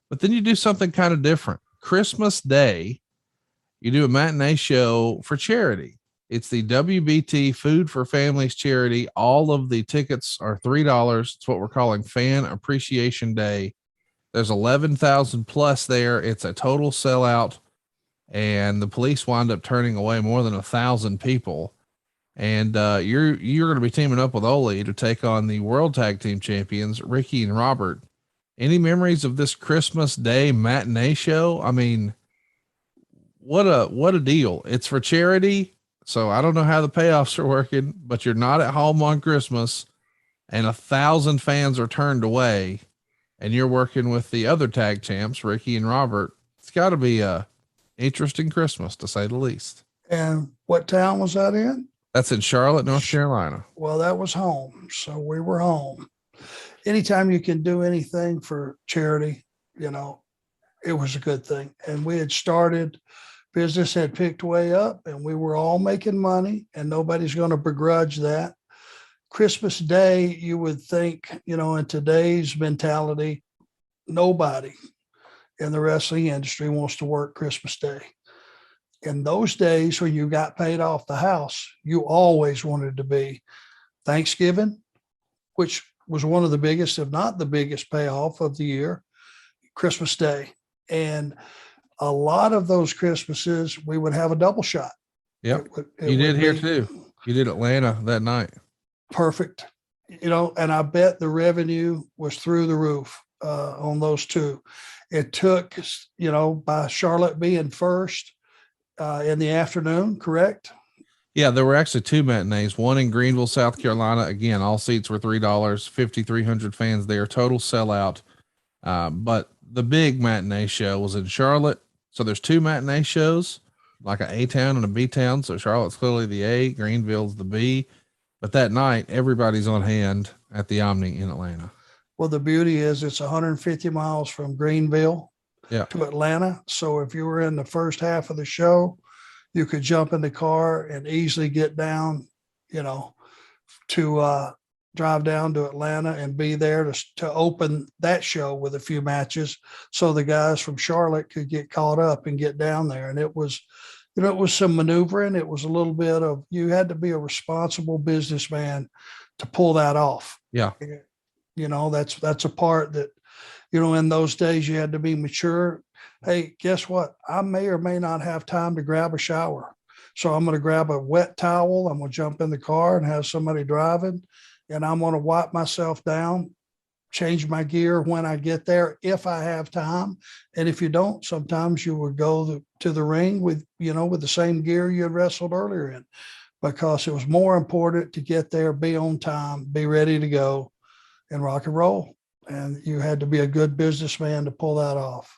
But then you do something kind of different. Christmas Day, you do a matinee show for charity. It's the WBT Food for Families charity. All of the tickets are $3. It's what we're calling Fan Appreciation Day. There's 11,000 plus there. It's a total sellout, and the police wind up turning away more than 1,000 people. And you're going to be teaming up with Ole to take on the World Tag Team Champions, Ricky and Robert. Any memories of this Christmas Day matinee show? I mean, what a deal. It's for charity. So I don't know how the payoffs are working, but you're not at home on Christmas and 1,000 fans are turned away and you're working with the other tag champs, Ricky and Robert. It's got to be a interesting Christmas, to say the least. And what town was that in? That's in Charlotte, North Carolina. Well, that was home. So we were home. Anytime you can do anything for charity, you know, it was a good thing. And we had started, business had picked way up and we were all making money and nobody's going to begrudge that. Christmas Day, you would think, you know, in today's mentality, nobody in the wrestling industry wants to work Christmas Day. In those days when you got paid off the house, you always wanted to be Thanksgiving, which was one of the biggest, if not the biggest payoff of the year, Christmas Day. And a lot of those Christmases, we would have a double shot. Yep. You did here too. You did Atlanta that night. Perfect. You know, and I bet the revenue was through the roof on those two. It took, you know, by Charlotte being first in the afternoon, correct? Yeah, there were actually two matinees, one in Greenville, South Carolina. Again, all seats were $3, 5,300 fans there, total sellout. But the big matinee show was in Charlotte. So there's two matinee shows, like an A town and a B town. So Charlotte's clearly the A, Greenville's the B. But that night, everybody's on hand at the Omni in Atlanta. Well, the beauty is it's 150 miles from Greenville to Atlanta. So if you were in the first half of the show, you could jump in the car and easily get down, you know, to drive down to Atlanta and be there to open that show with a few matches. So the guys from Charlotte could get caught up and get down there. And it was, you know, it was some maneuvering. It was a little bit of, you had to be a responsible businessman to pull that off. Yeah. You know, that's a part that, you know, in those days you had to be mature. Hey, guess what? I may or may not have time to grab a shower. So I'm going to grab a wet towel. I'm going to jump in the car and have somebody driving, and I'm going to wipe myself down, change my gear when I get there, if I have time. And if you don't, sometimes you would go to the ring with, you know, with the same gear you had wrestled earlier in, because it was more important to get there, be on time, be ready to go and rock and roll. And you had to be a good businessman to pull that off.